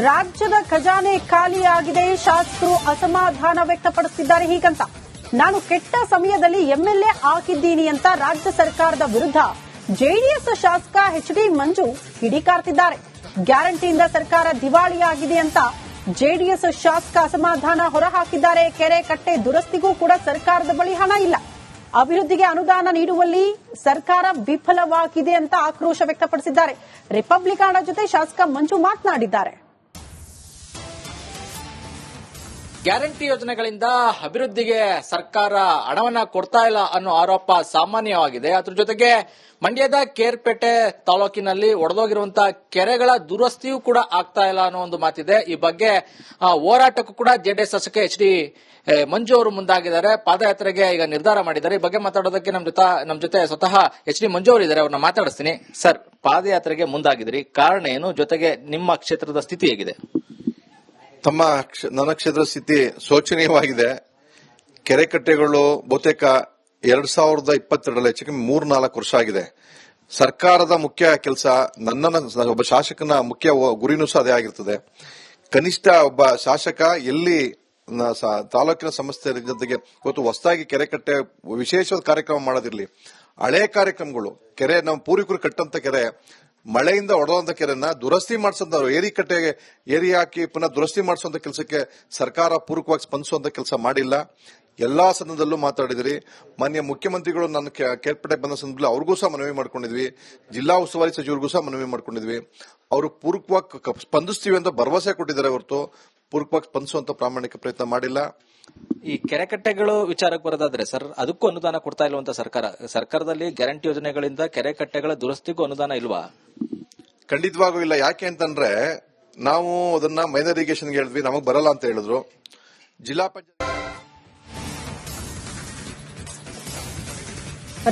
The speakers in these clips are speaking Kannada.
ರಾಜ್ಯದ ಖಜಾನೆ ಖಾಲಿಯಾಗಿದೆ, ಶಾಸಕರು ಅಸಮಾಧಾನ ವ್ಯಕ್ತಪಡಿಸುತ್ತಿದ್ದಾರೆ. ಹೀಗಂತ ನಾನು ಕೆಟ್ಟ ಸಮಯದಲ್ಲಿ ಎಂಎಲ್ಎ ಆಗಿದ್ದೀನಿ ಅಂತ ರಾಜ್ಯ ಸರ್ಕಾರದ ವಿರುದ್ಧ ಜೆಡಿಎಸ್ ಶಾಸಕ ಎಚ್.ಡಿ. ಮಂಜು ಕಿಡಿಕಾರ್ತಿದ್ದಾರೆ. ಗ್ಯಾರಂಟಿಯಿಂದ ಸರ್ಕಾರ ದಿವಾಳಿಯಾಗಿದೆ ಅಂತ ಜೆಡಿಎಸ್ ಶಾಸಕ ಅಸಮಾಧಾನ ಹೊರಹಾಕಿದ್ದಾರೆ. ಕೆರೆ ಕಟ್ಟೆ ದುರಸ್ತಿಗೂ ಕೂಡ ಸರ್ಕಾರದ ಬಳಿ ಹಣ ಇಲ್ಲ, ಅಭಿವೃದ್ಧಿಗೆ ಅನುದಾನ ನೀಡುವಲ್ಲಿ ಸರ್ಕಾರ ವಿಫಲವಾಗಿದೆ ಅಂತ ಆಕ್ರೋಶ ವ್ಯಕ್ತಪಡಿಸಿದ್ದಾರೆ. ರಿಪಬ್ಲಿಕನ್ ಜೊತೆ ಶಾಸಕ ಮಂಜು ಮಾತನಾಡಿದ್ದಾರೆ. ಗ್ಯಾರಂಟಿ ಯೋಜನೆಗಳಿಂದ ಅಭಿವೃದ್ಧಿಗೆ ಸರ್ಕಾರ ಹಣವನ್ನ ಕೊಡ್ತಾ ಇಲ್ಲ ಅನ್ನೋ ಆರೋಪ ಸಾಮಾನ್ಯವಾಗಿದೆ. ಅದ್ರ ಜೊತೆಗೆ ಮಂಡ್ಯದ ಕೇರ್ಪೇಟೆ ತಾಲೂಕಿನಲ್ಲಿ ಒಡೆದೋಗಿರುವಂತಹ ಕೆರೆಗಳ ದುರಸ್ತಿಯೂ ಕೂಡ ಆಗ್ತಾ ಇಲ್ಲ ಅನ್ನೋ ಒಂದು ಮಾತಿದೆ. ಈ ಬಗ್ಗೆ ಹೋರಾಟಕ್ಕೂ ಕೂಡ ಜೆಡಿಎಸ್ ಶಾಸಕ ಎಚ್.ಡಿ. ಮಂಜು ಅವರು ಮುಂದಾಗಿದ್ದಾರೆ. ಪಾದಯಾತ್ರೆಗೆ ಈಗ ನಿರ್ಧಾರ ಮಾಡಿದ್ದಾರೆ. ಈ ಬಗ್ಗೆ ಮಾತಾಡೋದಕ್ಕೆ ನಮ್ಮ ಜೊತೆ ಸ್ವತಃ ಎಚ್.ಡಿ. ಮಂಜು ಅವರು ಇದ್ದಾರೆ. ಅವ್ರನ್ನ ಮಾತಾಡಿಸ್ತೀನಿ. ಸರ್, ಪಾದಯಾತ್ರೆಗೆ ಮುಂದಾಗಿದ್ರಿ, ಕಾರಣ ಏನು? ಜೊತೆಗೆ ನಿಮ್ಮ ಕ್ಷೇತ್ರದ ಸ್ಥಿತಿ ಹೇಗಿದೆ? ನನ್ನ ಕ್ಷೇತ್ರದ ಸ್ಥಿತಿ ಶೋಚನೀಯವಾಗಿದೆ. ಕೆರೆ ಕಟ್ಟೆಗಳು ಬಹುತೇಕ 2022ರಲ್ಲಿ ಹೆಚ್ಚು ಕಮ್ಮಿ 3-4 ವರ್ಷ ಆಗಿದೆ. ಸರ್ಕಾರದ ಮುಖ್ಯ ಕೆಲಸ, ಒಬ್ಬ ಶಾಸಕನ ಮುಖ್ಯ ಗುರಿನೂ ಸಹ ಅದೇ ಆಗಿರ್ತದೆ. ಕನಿಷ್ಠ ಒಬ್ಬ ಶಾಸಕ ಎಲ್ಲಿ ತಾಲೂಕಿನ ಸಮಸ್ಯೆ ಜೊತೆಗೆ ಇವತ್ತು ಹೊಸದಾಗಿ ಕೆರೆ ಕಟ್ಟೆ ವಿಶೇಷವಾದ ಕಾರ್ಯಕ್ರಮ ಮಾಡೋದಿರ್ಲಿ, ಹಳೆ ಕಾರ್ಯಕ್ರಮಗಳು, ಕೆರೆ ನಮ್ಮ ಪೂರ್ವಿಕರು ಕಟ್ಟಂತ ಕೆರೆ, ಮಳೆಯಿಂದ ಒಡೆದಂತ ಕೆರೆನ ದುರಸ್ತಿ ಮಾಡಿಸೋದು, ಏರಿ ಹಾಕಿ ಪುನಃ ದುರಸ್ತಿ ಮಾಡಿಸುವಂತ ಕೆಲಸಕ್ಕೆ ಸರ್ಕಾರ ಪೂರಕವಾಗಿ ಸ್ಪಂದಿಸುವಂತ ಕೆಲಸ ಮಾಡಿಲ್ಲ. ಎಲ್ಲಾ ಸದನದಲ್ಲೂ ಮಾತಾಡಿದ್ರಿ. ಮಾನ್ಯ ಮುಖ್ಯಮಂತ್ರಿಗಳು ನಾನು ಕೇರ್ಪೇಟೆ ಬಂದ ಸಂದರ್ಭದಲ್ಲಿ ಅವ್ರಿಗೂ ಸಹ ಮನವಿ ಮಾಡ್ಕೊಂಡಿದ್ವಿ, ಜಿಲ್ಲಾ ಉಸ್ತುವಾರಿ ಸಚಿವರಿಗೂ ಸಹ ಮನವಿ ಮಾಡ್ಕೊಂಡಿದ್ವಿ. ಅವರು ಪೂರಕವಾಗಿ ಸ್ಪಂದಿಸ್ತೀವಿ ಅಂತ ಭರವಸೆ ಕೊಟ್ಟಿದ್ದಾರೆ ಹೊರತು ಪೂರಕವಾಗಿ ಸ್ಪಂದಿಸುವಂತ ಪ್ರಾಮಾಣಿಕ ಪ್ರಯತ್ನ ಮಾಡಿಲ್ಲ. ಈ ಕೆರೆ ಕಟ್ಟೆಗಳು ವಿಚಾರಕ್ಕೆ ಬರೋದಾದ್ರೆ ಸರ್, ಅದಕ್ಕೂ ಅನುದಾನ ಕೊಡ್ತಾ ಇಲ್ವಂತ ಸರ್ಕಾರದಲ್ಲಿ ಗ್ಯಾರಂಟಿ ಯೋಜನೆಗಳಿಂದ ಕೆರೆ ಕಟ್ಟೆಗಳ ದುರಸ್ತಿಗೂ ಅನುದಾನ ಇಲ್ವಾ? ಖಂಡಿತವಾಗೂ ಇಲ್ಲ. ಯಾಕೆ ಅಂತಂದ್ರೆ ನಾವು ಅದನ್ನ ಮೈನರ್ ಇರಿಗೇಷನ್ಗೆ ಹೇಳಿದ್ವಿ, ನಮಗ್ ಬರಲ್ಲ ಅಂತ ಹೇಳಿದ್ರು. ಜಿಲ್ಲಾ ಪಂಚಾಯತ್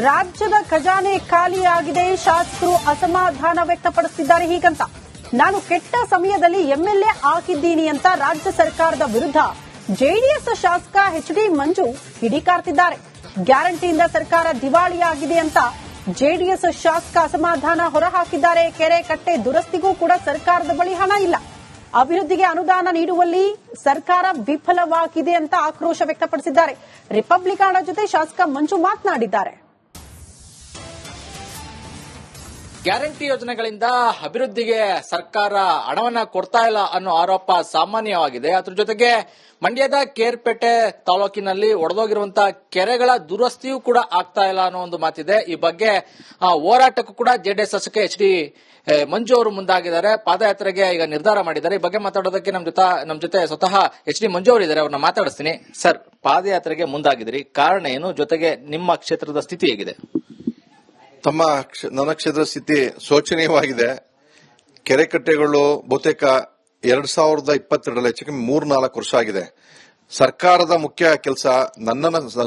ರಾಜ್ಯದ ಖಜಾನೆ ಖಾಲಿಯಾಗಿದೆ, ಶಾಸಕರು ಅಸಮಾಧಾನ ವ್ಯಕ್ತಪಡಿಸುತ್ತಿದ್ದಾರೆ. ಹೀಗಂತ ನಾನು ಕೆಟ್ಟ ಸಮಯದಲ್ಲಿ ಎಂಎಲ್ಎ ಆಗಿದ್ದೀನಿ ಅಂತ ರಾಜ್ಯ ಸರ್ಕಾರದ ವಿರುದ್ಧ ಜೆಡಿಎಸ್ ಶಾಸಕ ಎಚ್.ಡಿ. ಮಂಜು ಕಿಡಿಕಾರ್ತಿದ್ದಾರೆ. ಗ್ಯಾರಂಟಿಯಿಂದ ಸರ್ಕಾರ ದಿವಾಳಿಯಾಗಿದೆ ಅಂತ ಜೆಡಿಎಸ್ ಶಾಸಕ ಅಸಮಾಧಾನ ಹೊರಹಾಕಿದ್ದಾರೆ. ಕೆರೆ ಕಟ್ಟೆ ದುರಸ್ತಿಗೂ ಕೂಡ ಸರ್ಕಾರದ ಬಳಿ ಹಣ ಇಲ್ಲ, ಅಭಿವೃದ್ಧಿಗೆ ಅನುದಾನ ನೀಡುವಲ್ಲಿ ಸರ್ಕಾರ ವಿಫಲವಾಗಿದೆ ಅಂತ ಆಕ್ರೋಶ ವ್ಯಕ್ತಪಡಿಸಿದ್ದಾರೆ. ರಿಪಬ್ಲಿಕನ್ ಜೊತೆ ಶಾಸಕ ಮಂಜು ಮಾತನಾಡಿದ್ದಾರೆ. ಗ್ಯಾರಂಟಿ ಯೋಜನೆಗಳಿಂದ ಅಭಿವೃದ್ಧಿಗೆ ಸರ್ಕಾರ ಹಣವನ್ನ ಕೊಡ್ತಾ ಇಲ್ಲ ಅನ್ನೋ ಆರೋಪ ಸಾಮಾನ್ಯವಾಗಿದೆ. ಅದ್ರ ಜೊತೆಗೆ ಮಂಡ್ಯದ ಕೇರ್ಪೇಟೆ ತಾಲೂಕಿನಲ್ಲಿ ಒಡೆದೋಗಿರುವಂತಹ ಕೆರೆಗಳ ದುರಸ್ತಿಯೂ ಕೂಡ ಆಗ್ತಾ ಇಲ್ಲ ಅನ್ನೋ ಒಂದು ಮಾತಿದೆ. ಈ ಬಗ್ಗೆ ಹೋರಾಟಕ್ಕೂ ಕೂಡ ಜೆಡಿಎಸ್ ಶಾಸಕ ಎಚ್.ಡಿ. ಮಂಜು ಅವರು ಮುಂದಾಗಿದ್ದಾರೆ. ಪಾದಯಾತ್ರೆಗೆ ಈಗ ನಿರ್ಧಾರ ಮಾಡಿದ್ದಾರೆ. ಈ ಬಗ್ಗೆ ಮಾತಾಡೋದಕ್ಕೆ ನಮ್ಮ ಜೊತೆ ಸ್ವತಃ ಎಚ್.ಡಿ. ಮಂಜು ಅವರು ಇದ್ದಾರೆ. ಅವ್ರನ್ನ ಮಾತಾಡಿಸ್ತೀನಿ. ಸರ್, ಪಾದಯಾತ್ರೆಗೆ ಮುಂದಾಗಿದ್ರಿ, ಕಾರಣ ಏನು? ಜೊತೆಗೆ ನಿಮ್ಮ ಕ್ಷೇತ್ರದ ಸ್ಥಿತಿ ಹೇಗಿದೆ? ನನ್ನ ಕ್ಷೇತ್ರದ ಸ್ಥಿತಿ ಶೋಚನೀಯವಾಗಿದೆ. ಕೆರೆ ಕಟ್ಟೆಗಳು ಬಹುತೇಕ 2022ರಲ್ಲಿ ಹೆಚ್ಚು ಕಮ್ಮಿ 3-4 ವರ್ಷ ಆಗಿದೆ. ಸರ್ಕಾರದ ಮುಖ್ಯ ಕೆಲಸ,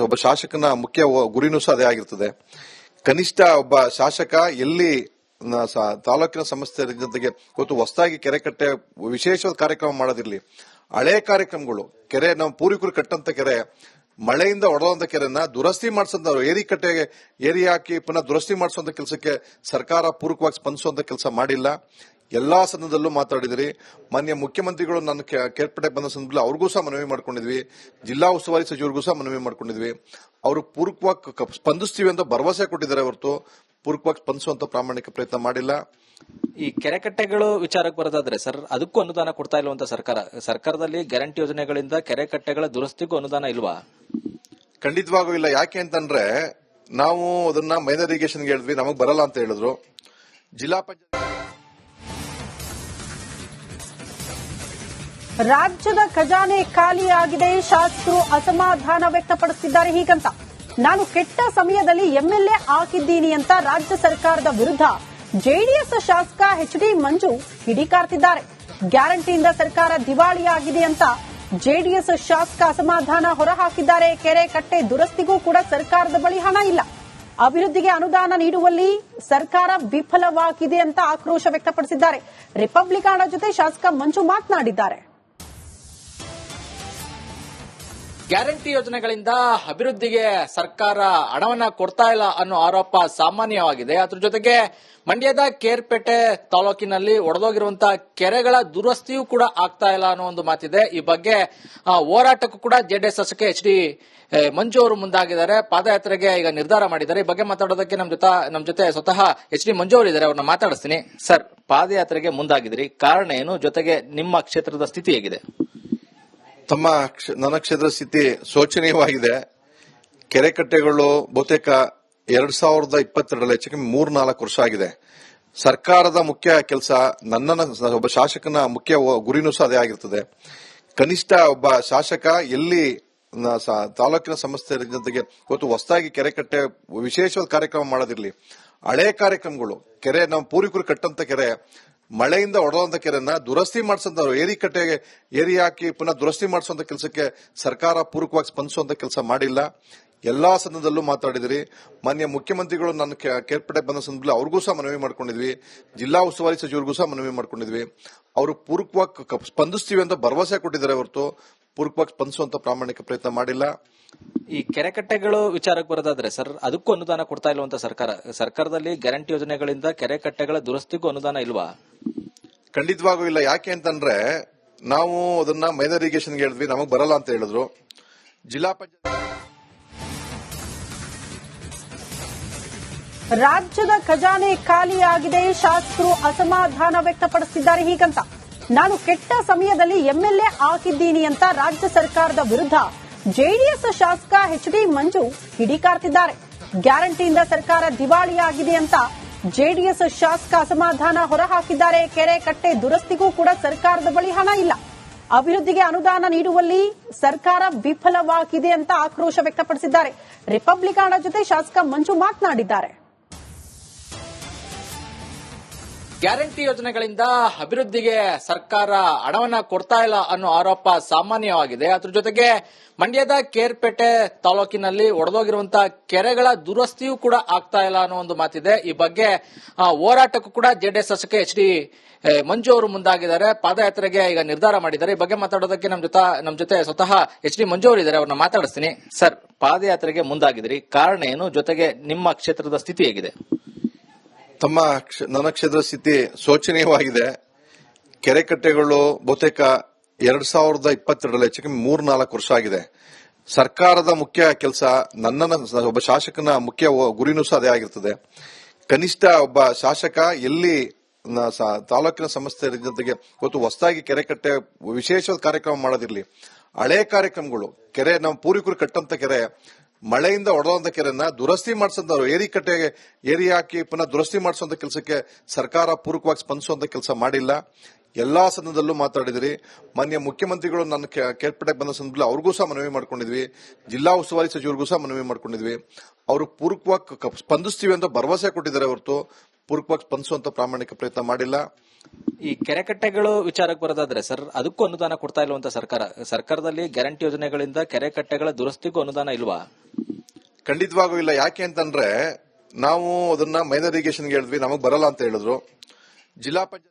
ಒಬ್ಬ ಶಾಸಕನ ಮುಖ್ಯ ಗುರಿನೂ ಸಹ ಅದೇ ಆಗಿರ್ತದೆ. ಕನಿಷ್ಠ ಒಬ್ಬ ಶಾಸಕ ಎಲ್ಲಿ ತಾಲೂಕಿನ ಸಮಸ್ಯೆ ಜೊತೆಗೆ ಇವತ್ತು ಹೊಸದಾಗಿ ಕೆರೆ ಕಟ್ಟೆ ವಿಶೇಷವಾದ ಕಾರ್ಯಕ್ರಮ ಮಾಡೋದಿರ್ಲಿ, ಹಳೆ ಕಾರ್ಯಕ್ರಮಗಳು, ಕೆರೆ ನಮ್ಮ ಪೂರ್ವಿಕರು ಕಟ್ಟಂತ ಕೆರೆ, ಮಳೆಯಿಂದ ಒಡೆದಂತ ಕೆರೆನ ದುರಸ್ತಿ ಮಾಡಿಸೋದು, ಏರಿ ಹಾಕಿ ಪುನಃ ದುರಸ್ತಿ ಮಾಡಿಸುವಂತ ಕೆಲಸಕ್ಕೆ ಸರ್ಕಾರ ಪೂರಕವಾಗಿ ಸ್ಪಂದಿಸುವಂತ ಕೆಲಸ ಮಾಡಿಲ್ಲ. ಎಲ್ಲಾ ಸದನದಲ್ಲೂ ಮಾತಾಡಿದ್ರಿ. ಮಾನ್ಯ ಮುಖ್ಯಮಂತ್ರಿಗಳು ನಾನು ಕೇರ್ಪೇಟೆ ಬಂದ ಸಂದರ್ಭದಲ್ಲಿ ಅವ್ರಿಗೂ ಸಹ ಮನವಿ ಮಾಡ್ಕೊಂಡಿದ್ವಿ, ಜಿಲ್ಲಾ ಉಸ್ತುವಾರಿ ಸಚಿವರಿಗೂ ಸಹ ಮನವಿ ಮಾಡ್ಕೊಂಡಿದ್ವಿ. ಅವರು ಪೂರಕವಾಗಿ ಸ್ಪಂದಿಸ್ತೀವಿ ಅಂತ ಭರವಸೆ ಕೊಟ್ಟಿದ್ದಾರೆ ಹೊರತು ಪೂರಕವಾಗಿ ಸ್ಪಂದಿಸುವಂತ ಪ್ರಾಮಾಣಿಕ ಪ್ರಯತ್ನ ಮಾಡಿಲ್ಲ. ಈ ಕೆರೆ ಕಟ್ಟೆಗಳು ವಿಚಾರಕ್ಕೆ ಬರೋದಾದ್ರೆ ಸರ್, ಅದಕ್ಕೂ ಅನುದಾನ ಕೊಡ್ತಾ ಇಲ್ವಂತ ಸರ್ಕಾರದಲ್ಲಿ ಗ್ಯಾರಂಟಿ ಯೋಜನೆಗಳಿಂದ ಕೆರೆ ಕಟ್ಟೆಗಳ ದುರಸ್ತಿಗೂ ಅನುದಾನ ಇಲ್ವಾ? ಖಂಡಿತವಾಗೂ ಇಲ್ಲ. ಯಾಕೆ ಅಂತಂದ್ರೆ ನಾವು ಅದನ್ನ ಮೈನರ್ ಇರಿಗೇಷನ್ಗೆ ಹೇಳಿದ್ವಿ, ನಮಗ್ ಬರಲ್ಲ ಅಂತ ಹೇಳಿದ್ರು. ಜಿಲ್ಲಾ ಪಂಚಾಯತ್ ರಾಜ್ಯದ ಖಜಾನೆ ಖಾಲಿಯಾಗಿದೆ, ಶಾಸಕರು ಅಸಮಾಧಾನ ವ್ಯಕ್ತಪಡಿಸುತ್ತಿದ್ದಾರೆ. ಹೀಗಂತ ನಾನು ಕೆಟ್ಟ ಸಮಯದಲ್ಲಿ ಎಂಎಲ್ಎ ಆಗಿದ್ದೀನಿ ಅಂತ ರಾಜ್ಯ ಸರ್ಕಾರದ ವಿರುದ್ಧ ಜೆಡಿಎಸ್ ಶಾಸಕ ಎಚ್.ಡಿ. ಮಂಜು ಕಿಡಿಕಾರ್ತಿದ್ದಾರೆ. ಗ್ಯಾರಂಟಿಯಿಂದ ಸರ್ಕಾರ ದಿವಾಳಿಯಾಗಿದೆ ಅಂತ ಜೆಡಿಎಸ್ ಶಾಸಕ ಅಸಮಾಧಾನ ಹೊರಹಾಕಿದ್ದಾರೆ. ಕೆರೆ ಕಟ್ಟೆ ದುರಸ್ತಿಗೂ ಕೂಡ ಸರ್ಕಾರದ ಬಳಿ ಹಣ ಇಲ್ಲ, ಅಭಿವೃದ್ಧಿಗೆ ಅನುದಾನ ನೀಡುವಲ್ಲಿ ಸರ್ಕಾರ ವಿಫಲವಾಗಿದೆ ಅಂತ ಆಕ್ರೋಶ ವ್ಯಕ್ತಪಡಿಸಿದ್ದಾರೆ. ರಿಪಬ್ಲಿಕನ್ ಜೊತೆ ಶಾಸಕ ಮಂಜು ಮಾತನಾಡಿದ್ದಾರೆ. ಗ್ಯಾರಂಟಿ ಯೋಜನೆಗಳಿಂದ ಅಭಿವೃದ್ಧಿಗೆ ಸರ್ಕಾರ ಹಣವನ್ನ ಕೊಡ್ತಾ ಇಲ್ಲ ಅನ್ನೋ ಆರೋಪ ಸಾಮಾನ್ಯವಾಗಿದೆ. ಅದ್ರ ಜೊತೆಗೆ ಮಂಡ್ಯದ ಕೇರ್ಪೇಟೆ ತಾಲೂಕಿನಲ್ಲಿ ಒಡೆದೋಗಿರುವಂತಹ ಕೆರೆಗಳ ದುರಸ್ತಿಯೂ ಕೂಡ ಆಗ್ತಾ ಇಲ್ಲ ಅನ್ನೋ ಒಂದು ಮಾತಿದೆ. ಈ ಬಗ್ಗೆ ಹೋರಾಟಕ್ಕೂ ಕೂಡ ಜೆಡಿಎಸ್ ಶಾಸಕ ಎಚ್.ಡಿ. ಮಂಜು ಅವರು ಮುಂದಾಗಿದ್ದಾರೆ. ಪಾದಯಾತ್ರೆಗೆ ಈಗ ನಿರ್ಧಾರ ಮಾಡಿದ್ದಾರೆ. ಈ ಬಗ್ಗೆ ಮಾತಾಡೋದಕ್ಕೆ ನಮ್ಮ ಜೊತೆ ಸ್ವತಃ ಎಚ್.ಡಿ. ಮಂಜು ಅವರು ಇದ್ದಾರೆ. ಅವ್ರನ್ನ ಮಾತಾಡಿಸ್ತೀನಿ. ಸರ್, ಪಾದಯಾತ್ರೆಗೆ ಮುಂದಾಗಿದ್ದೀರಿ, ಕಾರಣ ಏನು? ಜೊತೆಗೆ ನಿಮ್ಮ ಕ್ಷೇತ್ರದ ಸ್ಥಿತಿ ಹೇಗಿದೆ? ನನ್ನ ಕ್ಷೇತ್ರದ ಸ್ಥಿತಿ ಶೋಚನೀಯವಾಗಿದೆ. ಕೆರೆ ಕಟ್ಟೆಗಳು ಬಹುತೇಕ 2022 ಹೆಚ್ಚಿಗೆ 3-4 ವರ್ಷ ಆಗಿದೆ. ಸರ್ಕಾರದ ಮುಖ್ಯ ಕೆಲಸ, ಒಬ್ಬ ಶಾಸಕನ ಮುಖ್ಯ ಗುರಿನೂ ಸಹ ಅದೇ ಆಗಿರ್ತದೆ. ಕನಿಷ್ಠ ಒಬ್ಬ ಶಾಸಕ ಎಲ್ಲಿ ತಾಲೂಕಿನ ಸಮಸ್ಯೆ ಜೊತೆಗೆ ಇವತ್ತು ಹೊಸದಾಗಿ ಕೆರೆ ಕಟ್ಟೆ ವಿಶೇಷವಾದ ಕಾರ್ಯಕ್ರಮ ಮಾಡೋದಿರ್ಲಿ, ಹಳೆ ಕಾರ್ಯಕ್ರಮಗಳು, ಕೆರೆ ನಮ್ಮ ಪೂರ್ವಿಕರು ಕಟ್ಟಂತ ಕೆರೆ, ಮಳೆಯಿಂದ ಒಡೆದಂತ ಕೆರೆನ ದುರಸ್ತಿ ಮಾಡಿಸಂತ ಏರಿ ಹಾಕಿ ಪುನಃ ದುರಸ್ತಿ ಮಾಡಿಸುವಂತ ಕೆಲಸಕ್ಕೆ ಸರ್ಕಾರ ಪೂರಕವಾಗಿ ಸ್ಪಂದಿಸುವಂತ ಕೆಲಸ ಮಾಡಿಲ್ಲ. ಎಲ್ಲಾ ಸದನದಲ್ಲೂ ಮಾತಾಡಿದ್ರಿ. ಮಾನ್ಯ ಮುಖ್ಯಮಂತ್ರಿಗಳು ನನ್ನ ಕೇರ್ಪೇಟೆ ಬಂದ ಸಂದರ್ಭದಲ್ಲಿ ಅವ್ರಿಗೂ ಸಹ ಮನವಿ ಮಾಡ್ಕೊಂಡಿದ್ವಿ, ಜಿಲ್ಲಾ ಉಸ್ತುವಾರಿ ಸಚಿವರಿಗೂ ಸಹ ಮನವಿ ಮಾಡ್ಕೊಂಡಿದ್ವಿ. ಅವರು ಪೂರಕವಾಗಿ ಸ್ಪಂದಿಸ್ತೀವಿ ಅಂತ ಭರವಸೆ ಕೊಟ್ಟಿದ್ದಾರೆ ಹೊರತು ಪೂರಕವಾಗಿ ಸ್ಪಂದಿಸುವಂತ ಪ್ರಾಮಾಣಿಕ ಪ್ರಯತ್ನ ಮಾಡಿಲ್ಲ. ಈ ಕೆರೆ ಕಟ್ಟೆಗಳು ವಿಚಾರಕ್ಕೆ ಬರೋದಾದ್ರೆ ಸರ್, ಅದಕ್ಕೂ ಅನುದಾನ ಕೊಡ್ತಾ ಇಲ್ವಂತ ಸರ್ಕಾರದಲ್ಲಿ ಗ್ಯಾರಂಟಿ ಯೋಜನೆಗಳಿಂದ ಕೆರೆ ಕಟ್ಟೆಗಳ ದುರಸ್ತಿಗೂ ಅನುದಾನ ಇಲ್ವಾ? ಖಂಡಿತವಾಗೂ ಇಲ್ಲ. ಯಾಕೆ ಅಂತಂದ್ರೆ ನಾವು ಅದನ್ನ ಮೈನರ್ ಇರಿಗೇಷನ್ಗೆ ಹೇಳಿದ್ವಿ, ನಮಗ್ ಬರಲ್ಲ ಅಂತ ಹೇಳಿದ್ರು. ಜಿಲ್ಲಾ ಪಂಚಾಯತ್ ರಾಜ್ಯದ ಖಜಾನೆ ಖಾಲಿಯಾಗಿದೆ, ಶಾಸಕರು ಅಸಮಾಧಾನ ವ್ಯಕ್ತಪಡಿಸಿದ್ದಾರೆ. ಹೀಗಂತ ನಾನು ಕೆಟ್ಟ ಸಮಯದಲ್ಲಿ ಎಂಎಲ್ಎ ಆಗಿದ್ದೀನಿ ಅಂತ ರಾಜ್ಯ ಸರ್ಕಾರದ ವಿರುದ್ಧ ಜೆಡಿಎಸ್ ಶಾಸಕ ಎಚ್.ಡಿ. ಮಂಜು ಕಿಡಿಕಾರ್ತಿದ್ದಾರೆ. ಗ್ಯಾರಂಟಿಯಿಂದ ಸರ್ಕಾರ ದಿವಾಳಿಯಾಗಿದೆ ಅಂತ ಜೆಡಿಎಸ್ ಶಾಸಕ ಅಸಮಾಧಾನ ಹೊರಹಾಕಿದ್ದಾರೆ. ಕೆರೆ ಕಟ್ಟೆ ದುರಸ್ತಿಗೂ ಕೂಡ ಸರ್ಕಾರದ ಬಳಿ ಹಣ ಇಲ್ಲ, ಅಭಿವೃದ್ಧಿಗೆ ಅನುದಾನ ನೀಡುವಲ್ಲಿ ಸರ್ಕಾರ ವಿಫಲವಾಗಿದೆ ಅಂತ ಆಕ್ರೋಶ ವ್ಯಕ್ತಪಡಿಸಿದ್ದಾರೆ. ರಿಪಬ್ಲಿಕನ್ ಜೊತೆ ಶಾಸಕ ಮಂಜು ಮಾತನಾಡಿದ್ದಾರೆ. ಗ್ಯಾರಂಟಿ ಯೋಜನೆಗಳಿಂದ ಅಭಿವೃದ್ಧಿಗೆ ಸರ್ಕಾರ ಹಣವನ್ನ ಕೊಡ್ತಾ ಇಲ್ಲ ಅನ್ನೋ ಆರೋಪ ಸಾಮಾನ್ಯವಾಗಿದೆ. ಅದ್ರ ಜೊತೆಗೆ ಮಂಡ್ಯದ ಕೇರ್ಪೇಟೆ ತಾಲೂಕಿನಲ್ಲಿ ಒಡೆದೋಗಿರುವಂತಹ ಕೆರೆಗಳ ದುರಸ್ತಿಯೂ ಕೂಡ ಆಗ್ತಾ ಇಲ್ಲ ಅನ್ನೋ ಒಂದು ಮಾತಿದೆ. ಈ ಬಗ್ಗೆ ಹೋರಾಟಕ್ಕೂ ಕೂಡ ಜೆಡಿಎಸ್ ಶಾಸಕ ಎಚ್.ಡಿ. ಮಂಜು ಅವರು ಮುಂದಾಗಿದ್ದಾರೆ. ಪಾದಯಾತ್ರೆಗೆ ಈಗ ನಿರ್ಧಾರ ಮಾಡಿದ್ದಾರೆ. ಈ ಬಗ್ಗೆ ಮಾತಾಡೋದಕ್ಕೆ ನಮ್ಮ ಜೊತೆ ಸ್ವತಃ ಎಚ್.ಡಿ. ಮಂಜು ಅವರು ಇದ್ದಾರೆ. ಅವ್ರನ್ನ ಮಾತಾಡಿಸ್ತೀನಿ. ಸರ್, ಪಾದಯಾತ್ರೆಗೆ ಮುಂದಾಗಿದ್ದೀರಿ, ಕಾರಣ ಏನು? ಜೊತೆಗೆ ನಿಮ್ಮ ಕ್ಷೇತ್ರದ ಸ್ಥಿತಿ ಹೇಗಿದೆ? ನನ್ನ ಕ್ಷೇತ್ರದ ಸ್ಥಿತಿ ಶೋಚನೀಯವಾಗಿದೆ. ಕೆರೆ ಕಟ್ಟೆಗಳು ಬಹುತೇಕ 2022 ಹೆಚ್ಚಿಗೆ 3-4 ವರ್ಷ ಆಗಿದೆ. ಸರ್ಕಾರದ ಮುಖ್ಯ ಕೆಲಸ, ಒಬ್ಬ ಶಾಸಕನ ಮುಖ್ಯ ಗುರಿನೂ ಸಹ ಅದೇ ಆಗಿರ್ತದೆ. ಕನಿಷ್ಠ ಒಬ್ಬ ಶಾಸಕ ಎಲ್ಲಿ ತಾಲೂಕಿನ ಸಮಸ್ಯೆ ಜೊತೆಗೆ ಇವತ್ತು ಹೊಸದಾಗಿ ಕೆರೆ ಕಟ್ಟೆ ವಿಶೇಷವಾದ ಕಾರ್ಯಕ್ರಮ ಮಾಡೋದಿರ್ಲಿ, ಹಳೆ ಕಾರ್ಯಕ್ರಮಗಳು, ಕೆರೆ ನಮ್ಮ ಪೂರ್ವಿಕರು ಕಟ್ಟಂತ ಕೆರೆ, ಮಳೆಯಿಂದ ಒಡೆದಂತ ಕೆರೆನ ದುರಸ್ತಿ ಮಾಡಿಸಂತ ಏರಿ ಹಾಕಿ ಪುನಃ ದುರಸ್ತಿ ಮಾಡಿಸುವಂತ ಕೆಲಸಕ್ಕೆ ಸರ್ಕಾರ ಪೂರಕವಾಗಿ ಸ್ಪಂದಿಸುವಂತ ಕೆಲಸ ಮಾಡಿಲ್ಲ. ಎಲ್ಲಾ ಸದನದಲ್ಲೂ ಮಾತಾಡಿದ್ರಿ. ಮಾನ್ಯ ಮುಖ್ಯಮಂತ್ರಿಗಳು ನನ್ನ ಕೇರ್ಪೇಟೆ ಬಂದ ಸಂದರ್ಭದಲ್ಲಿ ಅವ್ರಿಗೂ ಸಹ ಮನವಿ ಮಾಡ್ಕೊಂಡಿದ್ವಿ, ಜಿಲ್ಲಾ ಉಸ್ತುವಾರಿ ಸಚಿವರಿಗೂ ಸಹ ಮನವಿ ಮಾಡ್ಕೊಂಡಿದ್ವಿ. ಅವರು ಪೂರಕವಾಗಿ ಸ್ಪಂದಿಸ್ತೀವಿ ಅಂತ ಭರವಸೆ ಕೊಟ್ಟಿದ್ದಾರೆ ಹೊರತು ಪೂರಕವಾಗಿ ಸ್ಪಂದಿಸುವಂತ ಪ್ರಾಮಾಣಿಕ ಪ್ರಯತ್ನ ಮಾಡಿಲ್ಲ. ಈ ಕೆರೆ ಕಟ್ಟೆಗಳು ವಿಚಾರಕ್ಕೆ ಬರೋದಾದ್ರೆ ಸರ್, ಅದಕ್ಕೂ ಅನುದಾನ ಕೊಡ್ತಾ ಇಲ್ವಂತ ಸರ್ಕಾರದಲ್ಲಿ ಗ್ಯಾರಂಟಿ ಯೋಜನೆಗಳಿಂದ ಕೆರೆ ಕಟ್ಟೆಗಳ ದುರಸ್ತಿಗೂ ಅನುದಾನ ಇಲ್ವಾ? ಖಂಡಿತವಾಗೂ ಇಲ್ಲ. ಯಾಕೆ ಅಂತಂದ್ರೆ ನಾವು ಅದನ್ನ ಮೈನರ್ ಇರಿಗೇಷನ್ಗೆ ಹೇಳಿದ್ವಿ, ನಮಗ್ ಬರಲ್ಲ ಅಂತ ಹೇಳಿದ್ರು. ಜಿಲ್ಲಾ ಪಂಚಾಯತ್